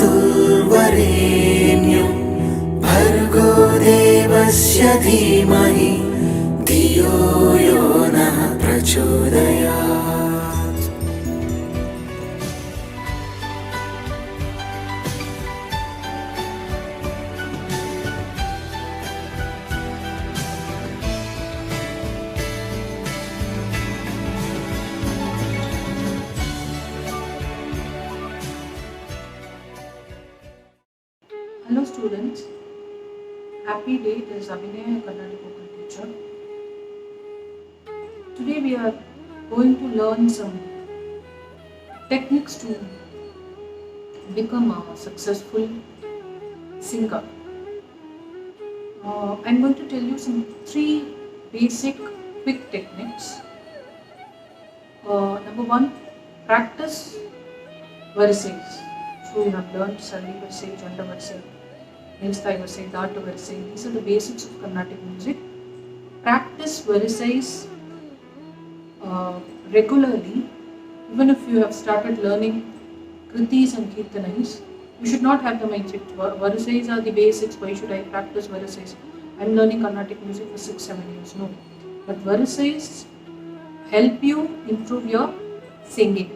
मातुर्वरेण्यं भर्गो देवस्य धीमहि धियो यो नः प्रचोदयात्। Hello students, happy day. This is Abhinay, a Kannada vocal teacher. Today we are going to learn some techniques to become a successful singer. I'm going to tell you some 3 basic quick techniques. Number 1, practice verses. So you have learned Sarli Varsai, Chanda Varsai, Nilsthai Varsai, Dhatu Varsai. These are the basics of Carnatic music. Practice verses regularly. Even if you have started learning Kritis and Kirtanais, you should not have the mindset, verses are the basics, why should I practice verses? I'm learning Carnatic music for 6-7 years. No. But verses help you improve your singing.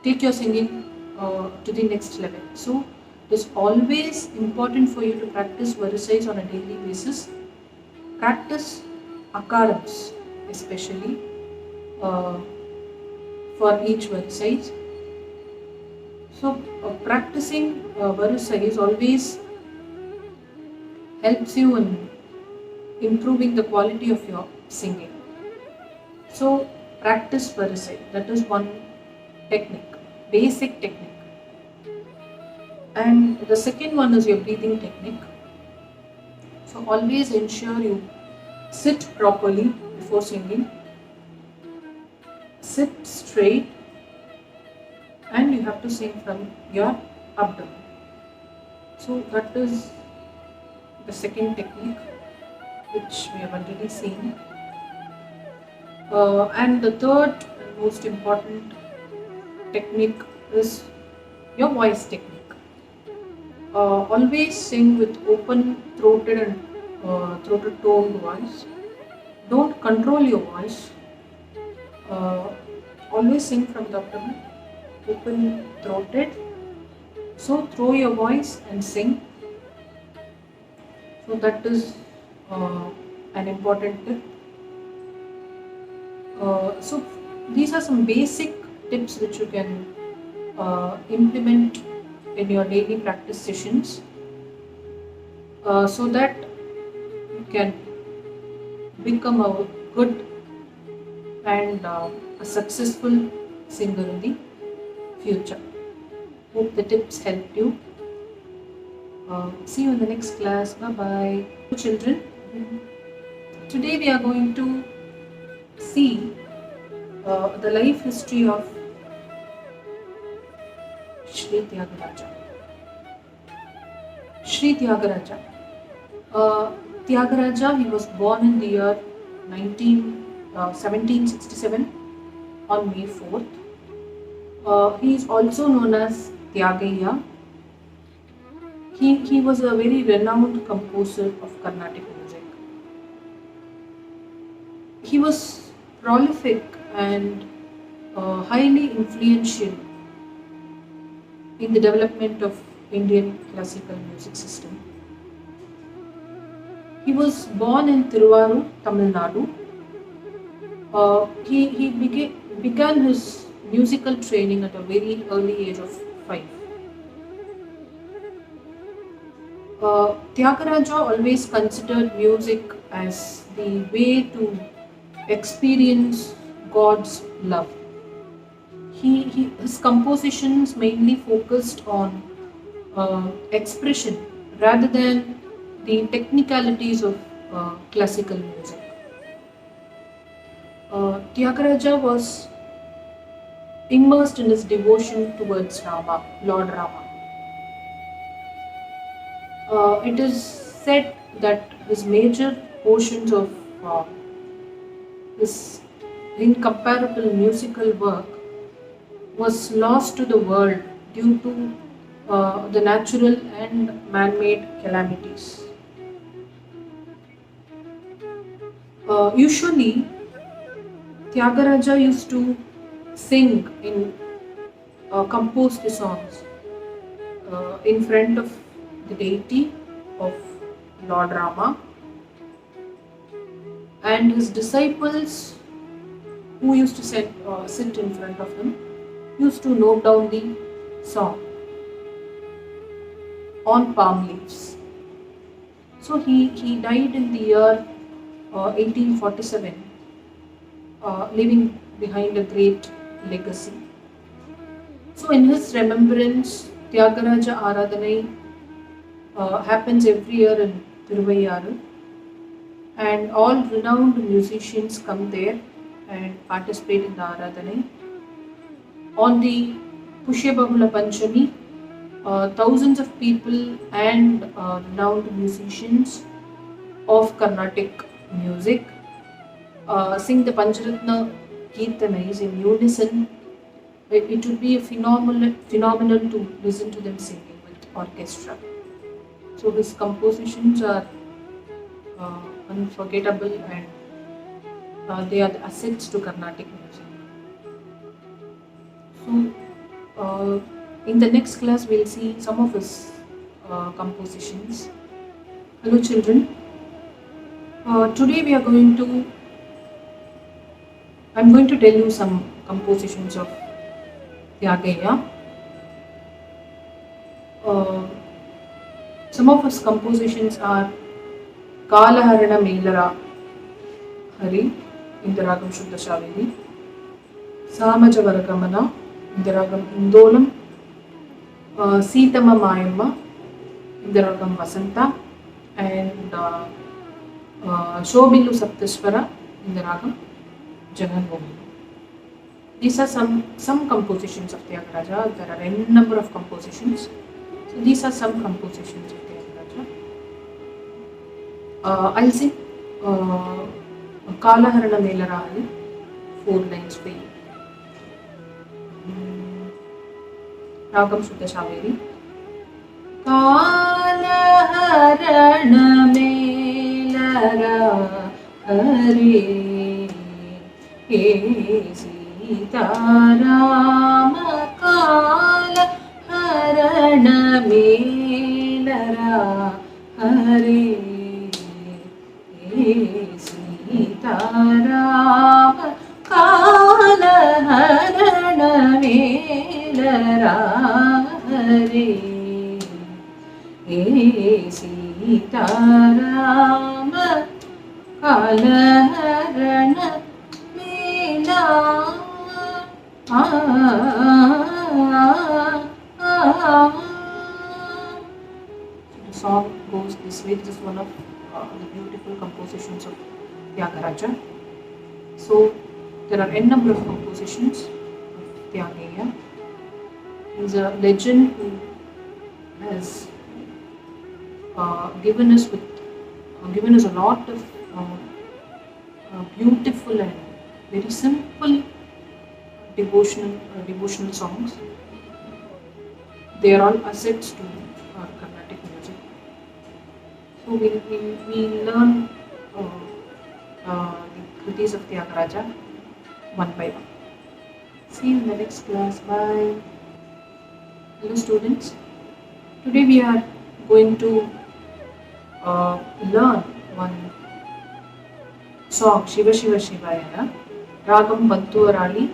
Take your singing to the next level. So it is always important for you to practice verses on a daily basis. Practice akarams, especially for each verses. So practicing verses always helps you in improving the quality of your singing. So practice verses. That is one technique, basic technique. And the second one is your breathing technique. So always ensure you sit properly before singing. Sit straight, and you have to sing from your abdomen. So that is the second technique which we have already seen. And the third and most important technique is your voice technique. Always sing with open throated and throated toned voice. Don't control your voice. Always sing from the abdomen, open throated. So throw your voice and sing. So that is an important tip. So these are some basic tips which you can implement in your daily practice sessions, so that you can become a good and a successful singer in the future. Hope the tips helped you. See you in the next class. Bye bye. Children, today we are going to see the life history of Sri Tyagaraja. Sri Tyagaraja. Tyagaraja, he was born in the year 1767 on May 4th. He is also known as Tyagayya. He was a very renowned composer of Carnatic music. He was prolific and highly influential in the development of Indian classical music system. He was born in Tiruvallur, Tamil Nadu. He began his musical training at a very early age of 5. Tyagaraja always considered music as the way to experience God's love. His compositions mainly focused on expression rather than the technicalities of classical music. Tyagaraja was immersed in his devotion towards Rama, Lord Rama. It is said that his major portions of his incomparable musical work was lost to the world due to the natural and man-made calamities. Usually, Tyagaraja used to sing in composed songs in front of the deity of Lord Rama, and his disciples who used to sit in front of him used to note down the song on palm leaves. So he died in the year 1847, leaving behind a great legacy. So in his remembrance, Tyagaraja Aradhanai happens every year in Thiruvayaru, and all renowned musicians come there and participate in the Aradhanai. On the Pushyabahula Panchami, thousands of people and renowned musicians of Carnatic music sing the Pancharatna Kirtanais in unison. It would be a phenomenal to listen to them singing with orchestra. So his compositions are unforgettable, and they are the assets to Carnatic music. So in the next class we'll see some of his compositions. Hello children. Today I'm going to tell you some compositions of Tyagaya. Some of his compositions are Kalaharana Melara Hari in the Ragam Shuddha Shaveri, Samajavaragamana in the Ragam Indolam, Sitama Mayamma in the Ragam Vasanta, and Shobilu Saptashvara in the Ragam Jaganmohini. These are some compositions of Tyagaraja. There are n number of compositions. So these are some compositions of Tyagaraja. I'll sing Kalaharana Melara Hari, 4 lines for you. Ragam Shuddha Shaveri. Kalaharana Melara Hari, Sita-Rama Kalaharana Melara Hari, Sita-Rama Kalaharana Melara Hari, Sita-Rama Kalaharana Melara. The song goes this way. This is one of the beautiful compositions of Tyagaraja. So there are n number of compositions of Tyagaya. He is a legend who has given us a lot of beautiful and very simple devotional songs. They are all assets to our Carnatic music. So we learn the kritis of Tyagaraja one by one. See you in the next class. Bye. Hello students. Today we are going to learn one song, Shiva Shiva Shivaya, Ragam Bantuvarali,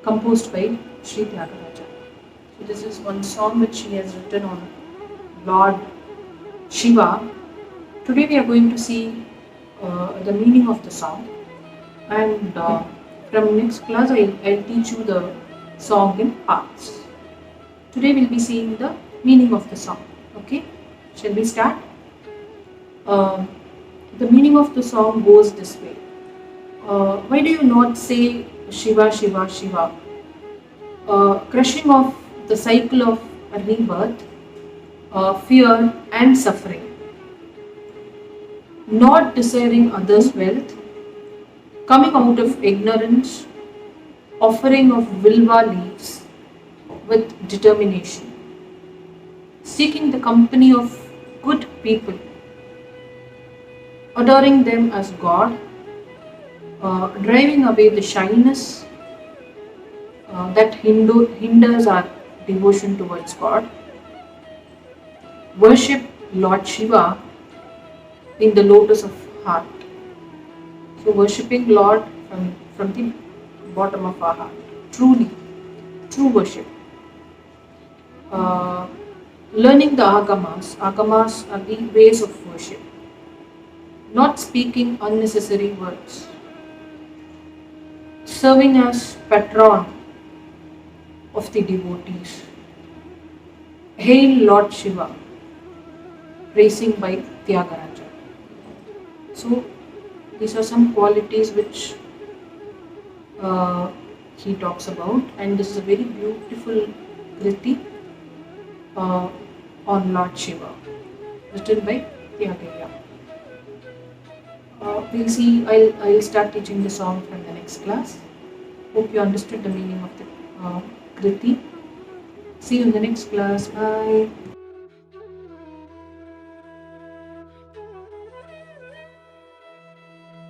composed by Sri Tyagaraja. So this is one song which he has written on Lord Shiva. Today we are going to see the meaning of the song, and from next class I'll teach you the song in parts. Today we'll be seeing the meaning of the song. Okay, shall we start? The meaning of the song goes this way. Why do you not say Shiva Shiva Shiva? Crushing off the cycle of rebirth, fear and suffering, not desiring others' wealth, coming out of ignorance, offering of Vilva leaves with determination, seeking the company of good people, adoring them as God, driving away the shyness that hinders our devotion towards God, worship Lord Shiva in the lotus of heart. So worshipping Lord from the bottom of our heart, truly, true worship. Uh, Learning the agamas. Agamas are the ways of worship. Not speaking unnecessary words. Serving as patron of the devotees. Hail Lord Shiva. Praising by Tyagaraja. So these are some qualities which he talks about, and this is a very beautiful kriti on Lord Shiva, written by Tyagaraja. We'll see. I'll start teaching the song from the next class. Hope you understood the meaning of the kriti. See you in the next class. Bye.